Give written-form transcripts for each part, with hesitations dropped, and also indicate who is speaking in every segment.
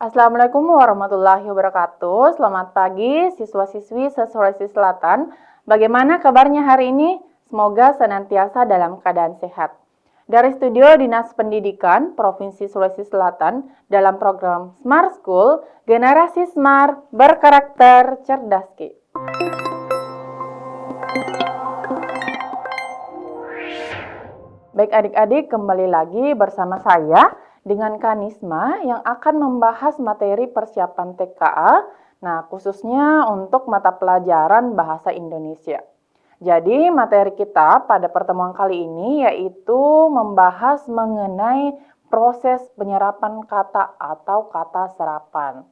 Speaker 1: Assalamualaikum warahmatullahi wabarakatuh. Selamat pagi siswa-siswi se-Sulawesi Selatan. Bagaimana kabarnya hari ini? Semoga senantiasa dalam keadaan sehat. Dari Studio Dinas Pendidikan Provinsi Sulawesi Selatan dalam program Smart School, Generasi Smart Berkarakter Cerdas Ki. Baik adik-adik, kembali lagi bersama saya dengan Kanisma yang akan membahas materi persiapan TKA, nah khususnya untuk mata pelajaran Bahasa Indonesia. Jadi materi kita pada pertemuan kali ini yaitu membahas mengenai proses penyerapan kata atau kata serapan.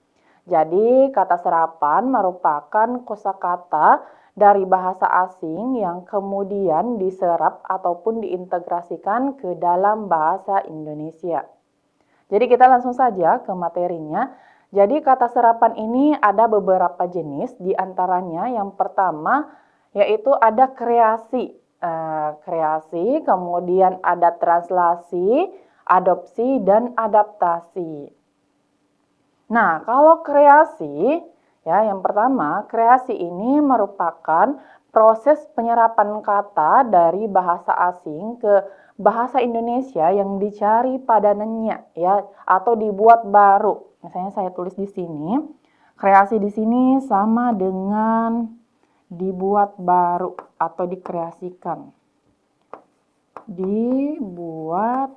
Speaker 1: Jadi kata serapan merupakan kosakata dari bahasa asing yang kemudian diserap ataupun diintegrasikan ke dalam bahasa Indonesia. Jadi kita langsung saja ke materinya. Jadi kata serapan ini ada beberapa jenis, di antaranya yang pertama yaitu ada kreasi. Kreasi, kemudian ada translasi, adopsi, dan adaptasi. Nah, kalau kreasi, ya, yang pertama, kreasi ini merupakan proses penyerapan kata dari bahasa asing ke bahasa Indonesia yang dicari padanannya, ya, atau dibuat baru. Misalnya saya tulis di sini, kreasi di sini sama dengan dibuat baru atau dikreasikan. Dibuat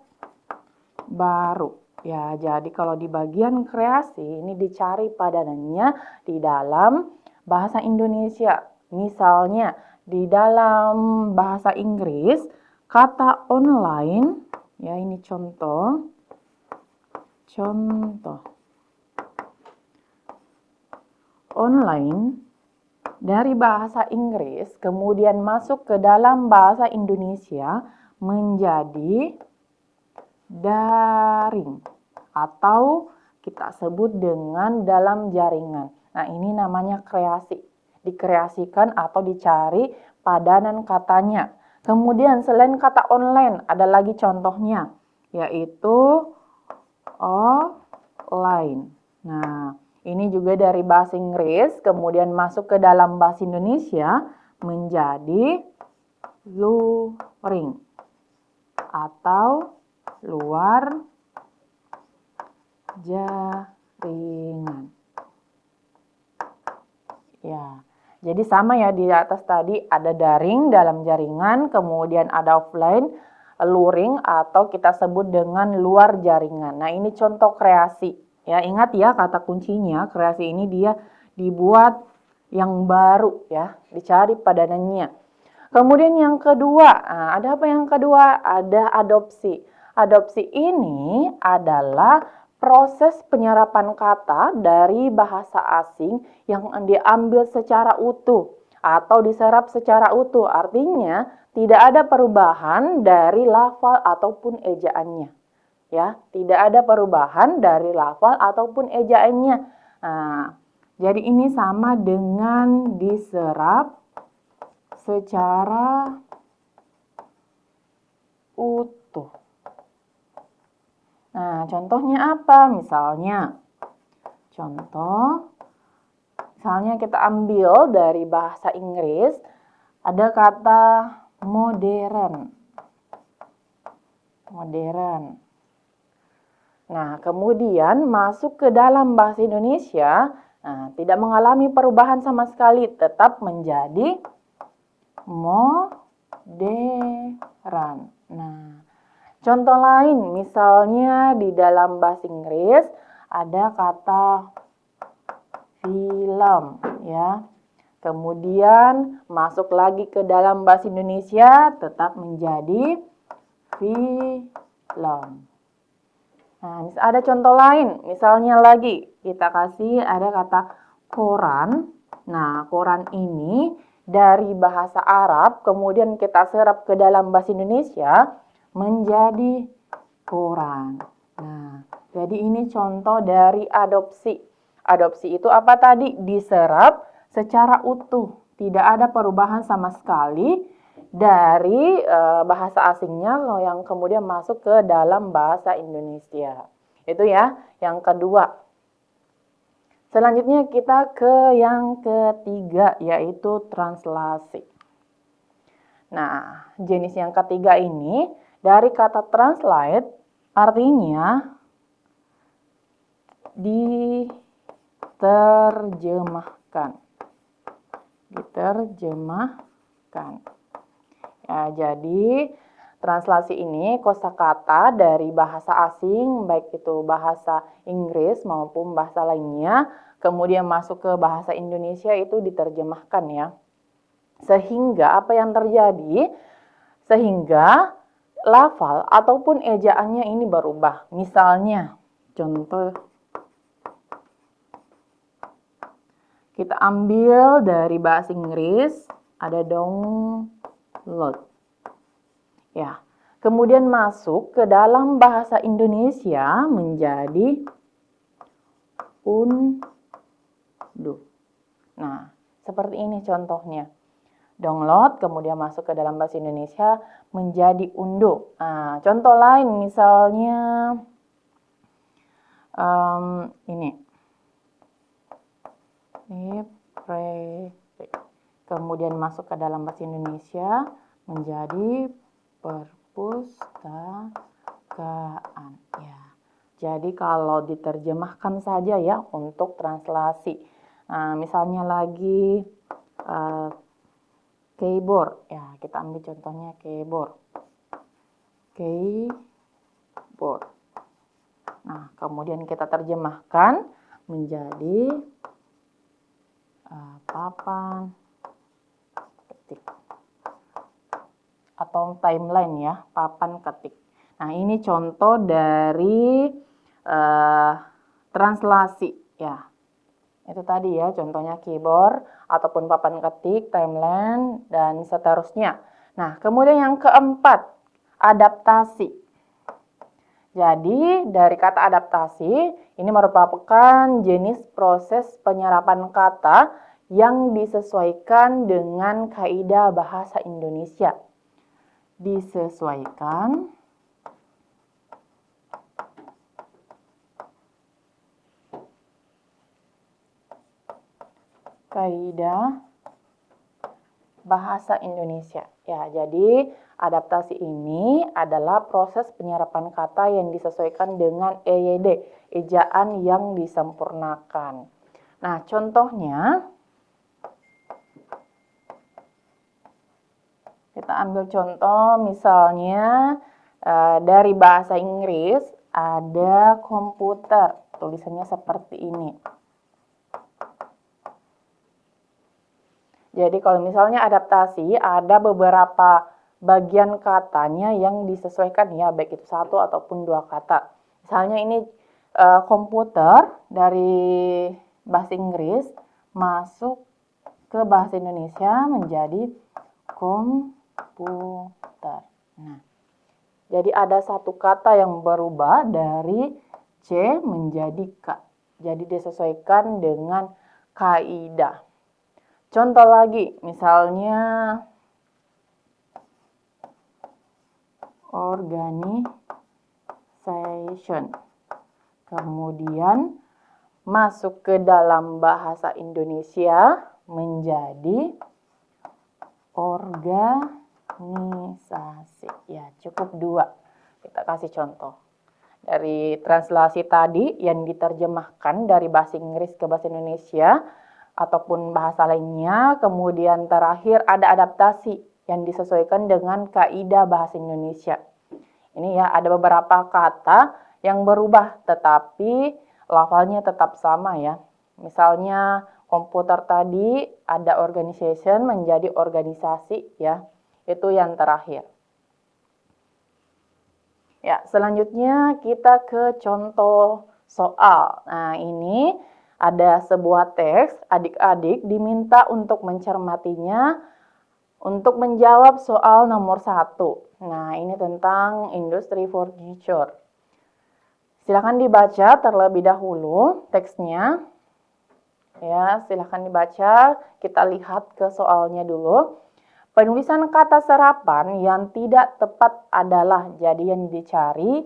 Speaker 1: baru. Ya, jadi kalau di bagian kreasi ini dicari padanannya di dalam bahasa Indonesia. Misalnya di dalam bahasa Inggris kata online, ya ini contoh. Online dari bahasa Inggris kemudian masuk ke dalam bahasa Indonesia menjadi daring atau kita sebut dengan dalam jaringan. Nah, ini namanya kreasi. Dikreasikan atau dicari padanan katanya. Kemudian selain kata online ada lagi contohnya yaitu offline. Nah, ini juga dari bahasa Inggris kemudian masuk ke dalam bahasa Indonesia menjadi luring atau luar jaringan. Ya, jadi sama ya di atas tadi ada daring dalam jaringan, kemudian ada offline, luring atau kita sebut dengan luar jaringan. Nah, ini contoh kreasi. Ya, ingat ya kata kuncinya, kreasi ini dia dibuat yang baru ya, dicari padanannya. Kemudian yang kedua, ada apa yang kedua? Ada adopsi. Adopsi ini adalah proses penyerapan kata dari bahasa asing yang diambil secara utuh atau diserap secara utuh. Artinya tidak ada perubahan dari lafal ataupun ejaannya. Ya, tidak ada perubahan dari lafal ataupun ejaannya. Nah, jadi ini sama dengan diserap secara utuh. Nah, contohnya apa? Misalnya kita ambil dari bahasa Inggris, ada kata modern. Nah, kemudian masuk ke dalam bahasa Indonesia, tidak mengalami perubahan sama sekali, tetap menjadi modern. Nah, contoh lain, misalnya di dalam bahasa Inggris ada kata film, ya. Kemudian masuk lagi ke dalam bahasa Indonesia, tetap menjadi film. Nah, ada contoh lain, misalnya lagi kita kasih ada kata koran. Nah, koran ini dari bahasa Arab, kemudian kita serap ke dalam bahasa Indonesia menjadi koran. Nah, jadi ini contoh dari adopsi. Adopsi itu apa tadi? Diserap secara utuh. Tidak ada perubahan sama sekali dari bahasa asingnya yang kemudian masuk ke dalam bahasa Indonesia. Itu ya, yang kedua. Selanjutnya kita ke yang ketiga, yaitu translasi. Nah, jenis yang ketiga ini dari kata translate artinya diterjemahkan. Ya, jadi translasi ini kosakata dari bahasa asing, baik itu bahasa Inggris maupun bahasa lainnya, kemudian masuk ke bahasa Indonesia itu diterjemahkan ya. Sehingga apa yang terjadi? Sehingga lafal ataupun ejaannya ini berubah. Misalnya, contoh kita ambil dari bahasa Inggris, ada download. Ya, kemudian masuk ke dalam bahasa Indonesia menjadi unduh. Nah, seperti ini contohnya. Download, kemudian masuk ke dalam bahasa Indonesia menjadi unduh. Nah, contoh lain misalnya ini. Kemudian masuk ke dalam bahasa Indonesia menjadi perpustakaan. Ya. Jadi kalau diterjemahkan saja ya untuk translasi. Nah, misalnya lagi keyboard. Ya, kita ambil contohnya keyboard. Nah, kemudian kita terjemahkan menjadi papan ketik atau timeline ya, papan ketik. Nah, ini contoh dari translasi ya. Itu tadi ya, contohnya keyboard ataupun papan ketik, timeline, dan seterusnya. Nah, kemudian yang keempat, adaptasi. Jadi, dari kata adaptasi, ini merupakan jenis proses penyerapan kata yang disesuaikan dengan kaidah bahasa Indonesia. Disesuaikan kaidah bahasa Indonesia. Ya, jadi adaptasi ini adalah proses penyerapan kata yang disesuaikan dengan EYD, ejaan yang disempurnakan. Nah, contohnya kita ambil contoh misalnya dari bahasa Inggris ada komputer, tulisannya seperti ini. Jadi kalau misalnya adaptasi, ada beberapa bagian katanya yang disesuaikan ya, baik itu satu ataupun dua kata. Misalnya ini komputer dari bahasa Inggris masuk ke bahasa Indonesia menjadi komputer. Nah, jadi ada satu kata yang berubah dari C menjadi K. Jadi disesuaikan dengan kaidah. Contoh lagi, misalnya organization. Kemudian masuk ke dalam bahasa Indonesia menjadi organisasi. Ya, cukup dua. Kita kasih contoh. Dari translasi tadi yang diterjemahkan dari bahasa Inggris ke bahasa Indonesia ataupun bahasa lainnya, kemudian terakhir ada adaptasi yang disesuaikan dengan kaidah bahasa Indonesia. Ini ya, ada beberapa kata yang berubah tetapi lafalnya tetap sama ya. Misalnya komputer tadi ada organization menjadi organisasi ya. Itu yang terakhir. Ya, selanjutnya kita ke contoh soal. Nah, ini ada sebuah teks, adik-adik diminta untuk mencermatinya untuk menjawab soal nomor 1. Nah, ini tentang Industry 4.0. Silakan dibaca terlebih dahulu teksnya. Ya, silakan dibaca. Kita lihat ke soalnya dulu. Penulisan kata serapan yang tidak tepat adalah jadi yang dicari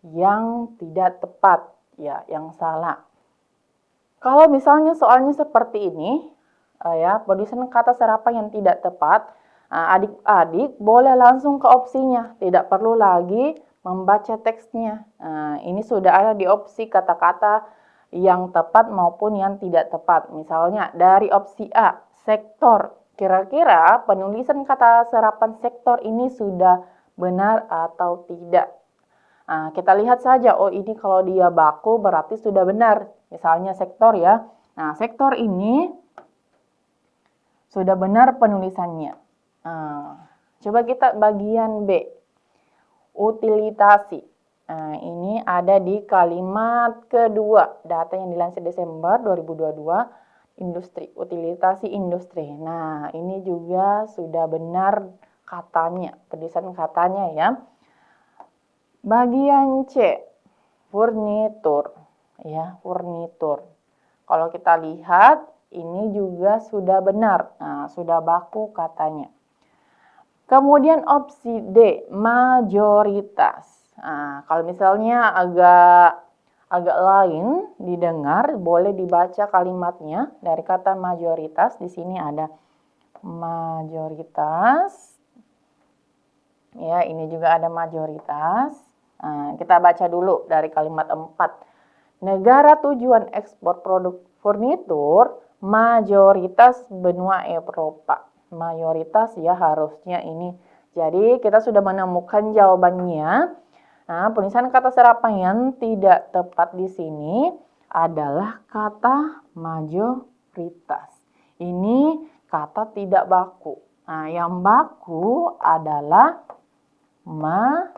Speaker 1: yang tidak tepat, ya, yang salah. Kalau misalnya soalnya seperti ini, ya, penulisan kata serapan yang tidak tepat, adik-adik boleh langsung ke opsinya, tidak perlu lagi membaca teksnya. Ini sudah ada di opsi kata-kata yang tepat maupun yang tidak tepat. Misalnya dari opsi A, sektor. Kira-kira penulisan kata serapan sektor ini sudah benar atau tidak? Kita lihat saja, oh ini kalau dia baku berarti sudah benar. Misalnya sektor ya. Nah, sektor ini sudah benar penulisannya. Coba kita bagian B, utilitasi. Ini ada di kalimat kedua, data yang dilansir Desember 2022, industri, utilitasi industri. Nah, ini juga sudah benar katanya, penulisan katanya ya. Bagian C, furnitur, ya, furnitur. Kalau kita lihat, ini juga sudah benar, sudah baku katanya. Kemudian opsi D, majoritas. Kalau misalnya agak lain didengar, boleh dibaca kalimatnya dari kata majoritas. Di sini ada majoritas. Ya, ini juga ada majoritas. Kita baca dulu dari kalimat 4. Negara tujuan ekspor produk furnitur mayoritas benua Eropa. Mayoritas ya harusnya ini. Jadi kita sudah menemukan jawabannya. Penulisan kata serapan yang tidak tepat di sini adalah kata majoritas. Ini kata tidak baku. Yang baku adalah mayoritas.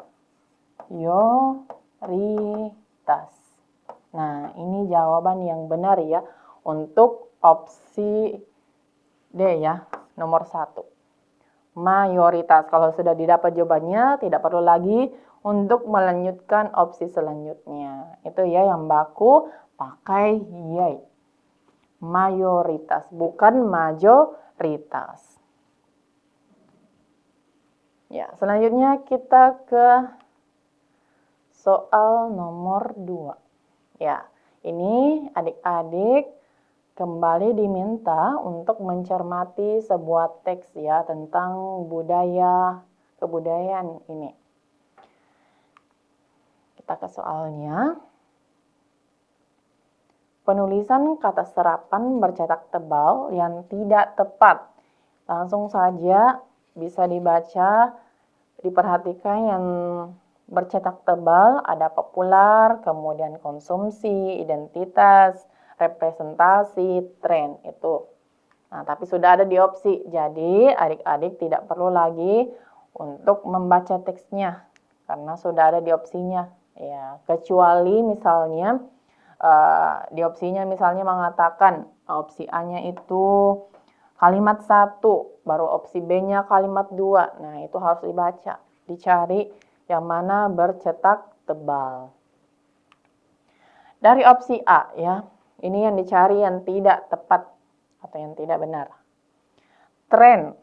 Speaker 1: Nah, ini jawaban yang benar ya untuk opsi D ya, nomor 1. Mayoritas. Kalau sudah didapat jawabannya, tidak perlu lagi untuk melanjutkan opsi selanjutnya. Itu ya yang baku, pakai yay. Mayoritas, bukan majoritas. Ya, selanjutnya kita ke soal nomor 2. Ya, ini adik-adik kembali diminta untuk mencermati sebuah teks ya tentang kebudayaan ini. Kita ke soalnya. Penulisan kata serapan bercetak tebal yang tidak tepat. Langsung saja bisa dibaca, diperhatikan yang bercetak tebal, ada populer, kemudian konsumsi, identitas, representasi, tren itu. Tapi sudah ada di opsi, jadi adik-adik tidak perlu lagi untuk membaca teksnya karena sudah ada di opsinya. Ya, kecuali misalnya di opsinya misalnya mengatakan opsi A-nya itu kalimat 1, baru opsi B-nya kalimat 2. Nah, itu harus dibaca, dicari yang mana bercetak tebal. Dari opsi A ya, ini yang dicari yang tidak tepat atau yang tidak benar. Tren.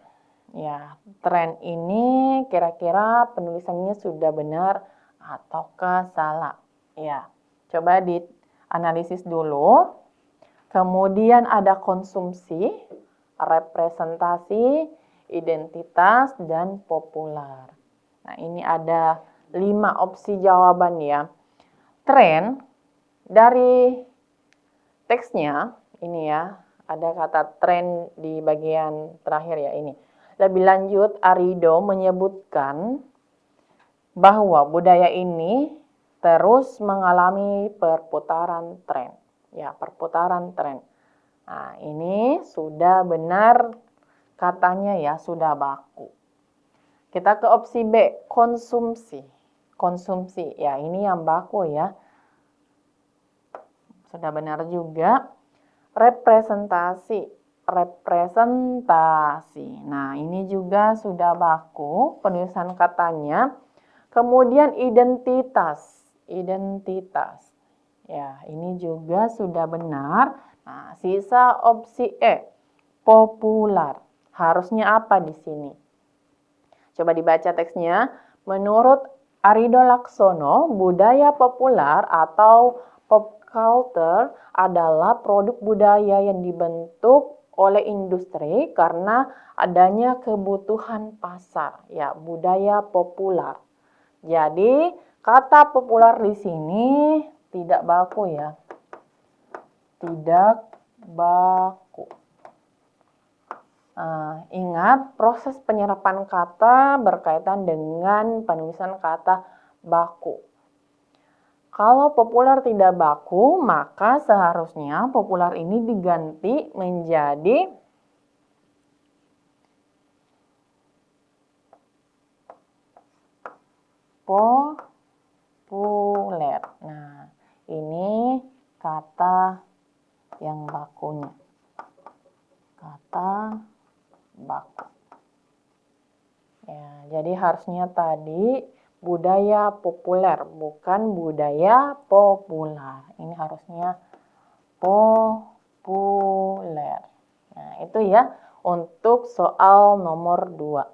Speaker 1: Ya, tren ini kira-kira penulisannya sudah benar ataukah salah? Ya, coba dianalisis dulu. Kemudian ada konsumsi, representasi, identitas, dan populer. Nah, ini ada 5 opsi jawaban ya. Tren, dari teksnya, ini ya, ada kata tren di bagian terakhir ya ini. Lebih lanjut, Arido menyebutkan bahwa budaya ini terus mengalami perputaran tren. Ya, perputaran tren. Nah, ini sudah benar katanya ya, sudah baku. Kita ke opsi B, konsumsi. Konsumsi, ya ini yang baku ya. Sudah benar juga. Representasi. Representasi. Nah, ini juga sudah baku penulisan katanya. Kemudian identitas. Identitas. Ya, ini juga sudah benar. Nah, sisa opsi E, populer. Harusnya apa di sini? Coba dibaca teksnya. Menurut Arido Laksono, budaya populer atau Pop culture adalah produk budaya yang dibentuk oleh industri karena adanya kebutuhan pasar, ya, budaya populer. Jadi, kata populer di sini tidak baku ya. Tidak baku. Ingat, proses penyerapan kata berkaitan dengan penulisan kata baku. Kalau populer tidak baku, maka seharusnya populer ini diganti menjadi populer. Nah, ini kata yang bakunya. Kata baku. Ya, jadi harusnya tadi budaya populer, bukan budaya populer. Ini harusnya populer. Nah, itu ya untuk soal nomor 2.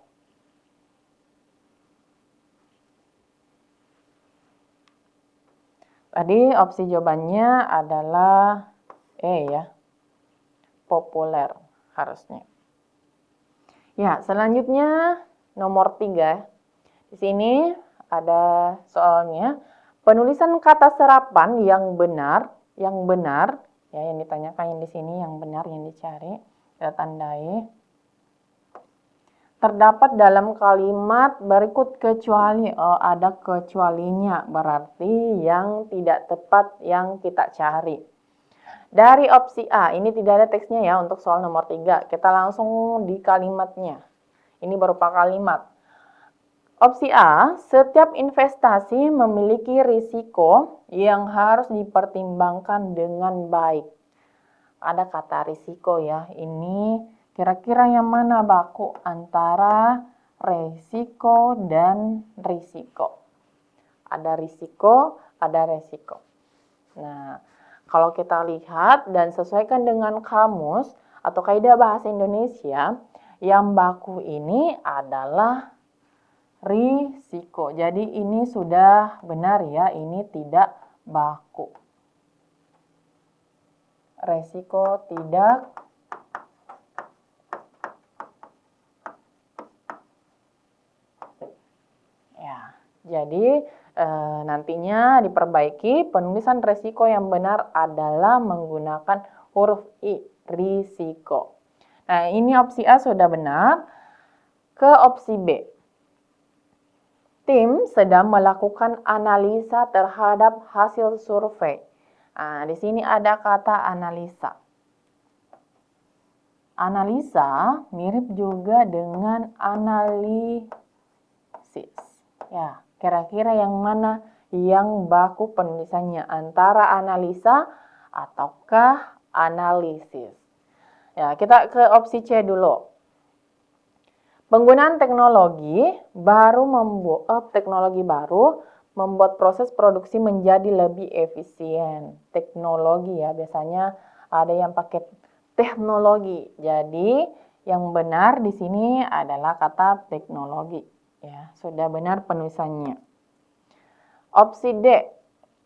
Speaker 1: Tadi opsi jawabannya adalah E ya, populer harusnya. Ya, selanjutnya nomor 3. Di sini ada soalnya, penulisan kata serapan yang benar ya, yang ditanyakan yang di sini yang benar yang dicari, kita tandai. Terdapat dalam kalimat berikut kecuali, ada kecualinya, berarti yang tidak tepat yang kita cari. Dari opsi A, ini tidak ada teksnya ya untuk soal nomor 3, kita langsung di kalimatnya. Ini berupa kalimat. Opsi A, setiap investasi memiliki risiko yang harus dipertimbangkan dengan baik. Ada kata risiko ya, ini kira-kira yang mana baku antara resiko dan risiko. Ada risiko, ada resiko. Nah, kalau kita lihat dan sesuaikan dengan kamus atau kaidah bahasa Indonesia, yang baku ini adalah risiko. Jadi ini sudah benar ya, ini tidak baku. Resiko tidak ya. Jadi nantinya diperbaiki, penulisan resiko yang benar adalah menggunakan huruf I, risiko. Nah, ini opsi A sudah benar. Ke opsi B. Tim sedang melakukan analisa terhadap hasil survei. Nah, di sini ada kata analisa. Analisa mirip juga dengan analisis. Ya, kira-kira yang mana yang baku penulisannya, antara analisa ataukah analisis? Ya, kita ke opsi C dulu. Penggunaan teknologi baru membuat proses produksi menjadi lebih efisien. Teknologi ya, biasanya ada yang pakai teknologi. Jadi yang benar di sini adalah kata teknologi. Ya, sudah benar penulisannya. Opsi D.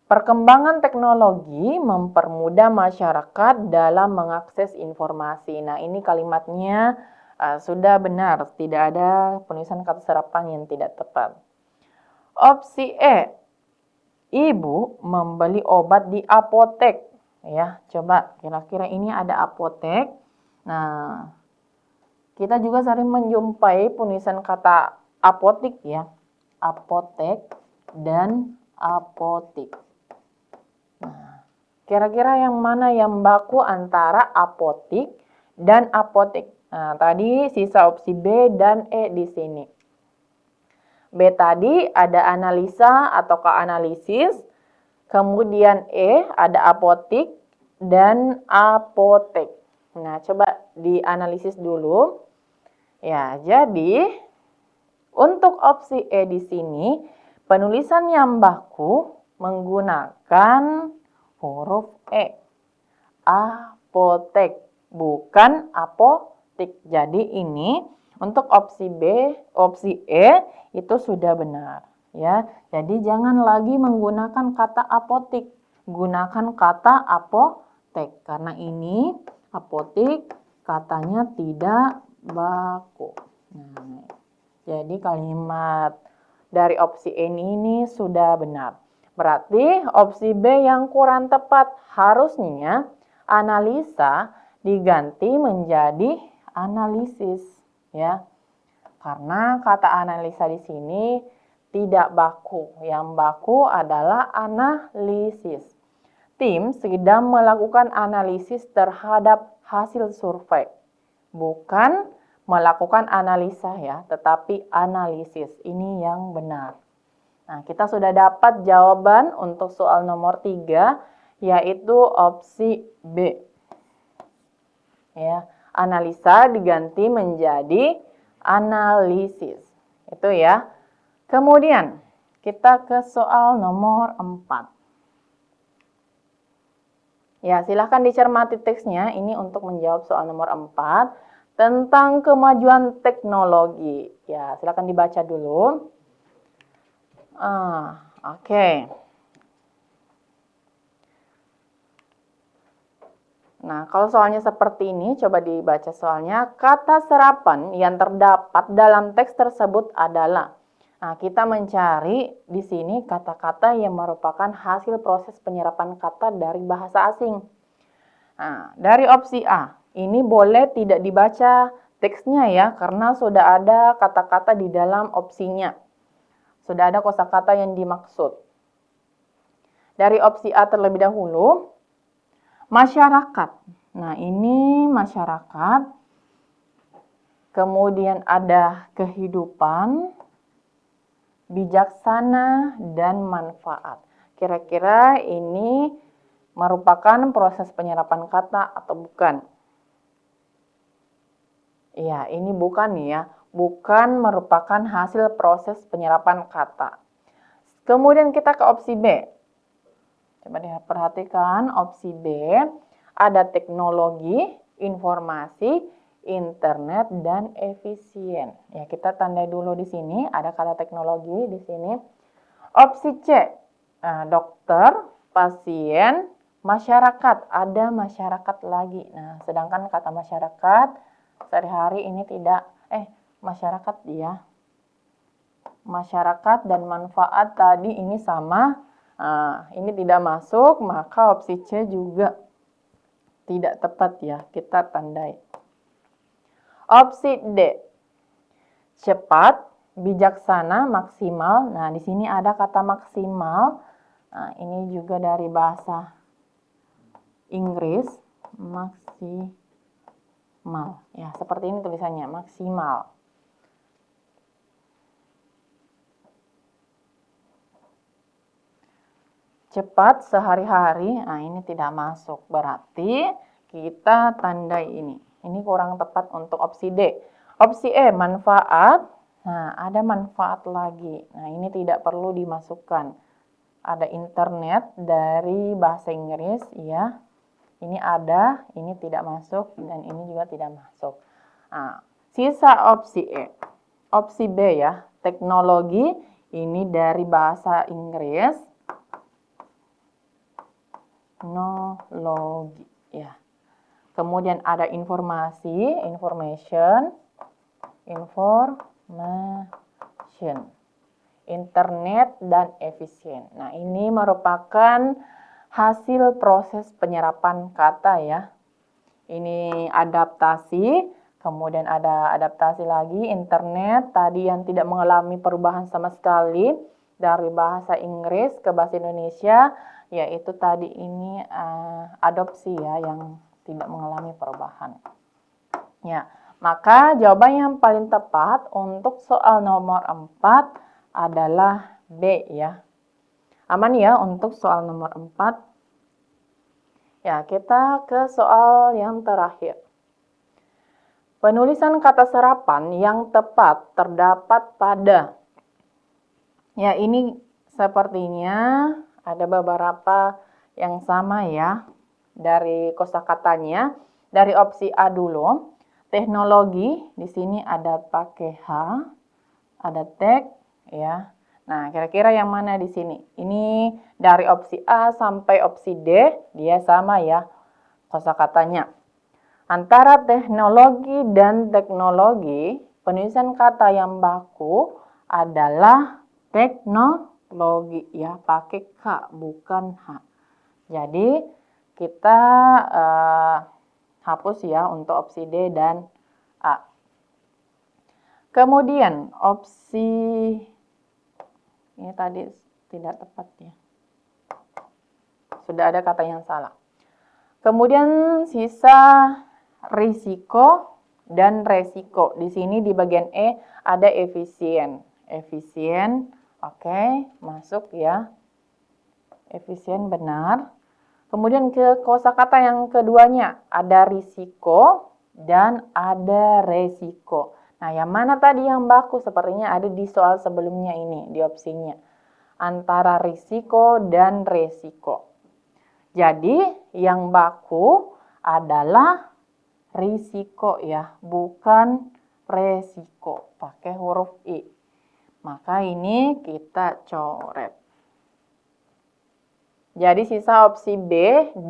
Speaker 1: Perkembangan teknologi mempermudah masyarakat dalam mengakses informasi. Nah, ini kalimatnya sudah benar, tidak ada penulisan kata serapan yang tidak tepat. Opsi E, ibu membeli obat di apotek. Ya, coba kira-kira ini ada apotek. Nah, kita juga sering menjumpai penulisan kata apotik ya, apotek dan apotik. Nah, kira-kira yang mana yang baku antara apotik dan apotek? Nah, tadi sisa opsi B dan E di sini. B tadi ada analisa atau analisis, kemudian E ada apotik dan apotek. Nah, coba dianalisis dulu. Ya, jadi untuk opsi E di sini, penulisan yang baku menggunakan huruf E. Apotek, bukan apotek. Jadi ini untuk opsi B, opsi E itu sudah benar ya. Jadi jangan lagi menggunakan kata apotik. Gunakan kata apotek karena ini apotek katanya tidak baku. Nah, jadi kalimat dari opsi ini sudah benar. Berarti opsi B yang kurang tepat, harusnya analisa diganti menjadi analisis ya. Karena kata analisa di sini tidak baku. Yang baku adalah analisis. Tim sedang melakukan analisis terhadap hasil survei. Bukan melakukan analisa ya, tetapi analisis. Ini yang benar. Nah, kita sudah dapat jawaban untuk soal nomor 3, yaitu opsi B. Ya, analisa diganti menjadi analisis. Itu ya. Kemudian, kita ke soal nomor 4. Ya, silahkan dicermati teksnya. Ini untuk menjawab soal nomor 4 tentang kemajuan teknologi. Ya, silahkan dibaca dulu. Oke. Nah, kalau soalnya seperti ini, coba dibaca soalnya. Kata serapan yang terdapat dalam teks tersebut adalah. Nah, kita mencari di sini kata-kata yang merupakan hasil proses penyerapan kata dari bahasa asing. Nah, dari opsi A, ini boleh tidak dibaca teksnya ya, karena sudah ada kata-kata di dalam opsinya. Sudah ada kosakata yang dimaksud. Dari opsi A terlebih dahulu, masyarakat. Nah, ini masyarakat. Kemudian ada kehidupan, bijaksana, dan manfaat. Kira-kira ini merupakan proses penyerapan kata atau bukan? Iya, ini bukan ya. Bukan merupakan hasil proses penyerapan kata. Kemudian kita ke opsi B. Coba diperhatikan opsi B. Ada teknologi, informasi, internet, dan efisien. Ya, kita tandai dulu di sini. Ada kata teknologi di sini. Opsi C. Dokter, pasien, masyarakat. Ada masyarakat lagi. Nah, sedangkan kata masyarakat sehari-hari ini tidak, masyarakat ya. Masyarakat dan manfaat tadi ini sama. Ini tidak masuk, maka opsi C juga tidak tepat ya. Kita tandai. Opsi D. Cepat, bijaksana, maksimal. Nah, di sini ada kata maksimal. Nah, ini juga dari bahasa Inggris. Maksimal. Ya, seperti ini tulisannya, maksimal. Cepat sehari-hari, nah ini tidak masuk. Berarti kita tandai ini. Ini kurang tepat untuk opsi D. Opsi E, manfaat. Nah, ada manfaat lagi. Nah, ini tidak perlu dimasukkan. Ada internet dari bahasa Inggris, ya. Ini ada, ini tidak masuk, dan ini juga tidak masuk. Nah, sisa opsi E. Opsi B ya, teknologi. Ini dari bahasa Inggris. Teknologi ya. Kemudian ada informasi, information, internet dan efisien. Nah, ini merupakan hasil proses penyerapan kata ya. Ini adaptasi, kemudian ada adaptasi lagi internet tadi yang tidak mengalami perubahan sama sekali dari bahasa Inggris ke bahasa Indonesia. Yaitu tadi ini adopsi ya, yang tidak mengalami perubahan. Ya, maka jawaban yang paling tepat untuk soal nomor 4 adalah B ya. Aman ya untuk soal nomor 4. Ya, kita ke soal yang terakhir. Penulisan kata serapan yang tepat terdapat pada. Ya, ini sepertinya ada beberapa yang sama ya dari kosakatanya. Dari opsi A dulu, teknologi di sini ada pakai H, ada tek ya. Nah, kira-kira yang mana di sini? Ini dari opsi A sampai opsi D, dia sama ya kosakatanya. Antara teknologi dan teknologi, penulisan kata yang baku adalah teknologi ya, pakai K bukan H. Jadi kita hapus ya untuk opsi D dan A. Kemudian opsi ini tadi tidak tepat ya. Sudah ada kata yang salah. Kemudian sisa risiko dan resiko. Di sini di bagian E ada efisien. Efisien, oke, masuk ya. Efisien benar. Kemudian ke kosakata yang keduanya ada risiko dan ada resiko. Nah, yang mana tadi yang baku? Sepertinya ada di soal sebelumnya ini, di opsinya. Antara risiko dan resiko. Jadi, yang baku adalah risiko ya, bukan resiko. Pakai huruf I. Maka ini kita coret. Jadi sisa opsi B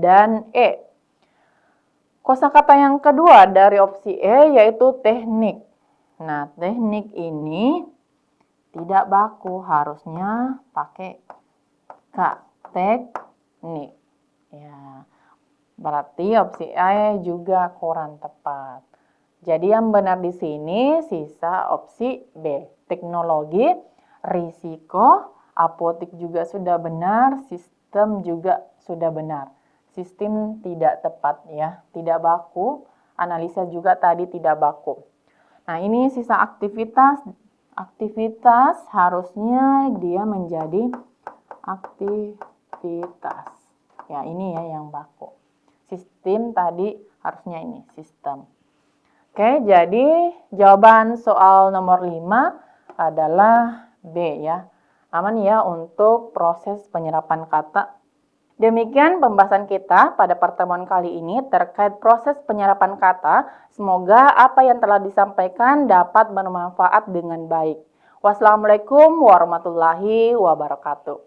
Speaker 1: dan E. Kosakata yang kedua dari opsi E yaitu teknik. Nah, teknik ini tidak baku, harusnya pakai K, teknik. Ya, berarti opsi A juga kurang tepat. Jadi yang benar di sini sisa opsi B, teknologi, risiko, apotik juga sudah benar, sistem juga sudah benar. Sistem tidak tepat ya, tidak baku, analisa juga tadi tidak baku. Nah, ini sisa aktivitas. Aktivitas harusnya dia menjadi aktivitas. Ya, ini ya yang baku. Sistem tadi harusnya ini, sistem. Oke, jadi jawaban soal nomor 5 adalah B ya. Aman ya untuk proses penyerapan kata. Demikian pembahasan kita pada pertemuan kali ini terkait proses penyerapan kata. Semoga apa yang telah disampaikan dapat bermanfaat dengan baik. Wassalamualaikum warahmatullahi wabarakatuh.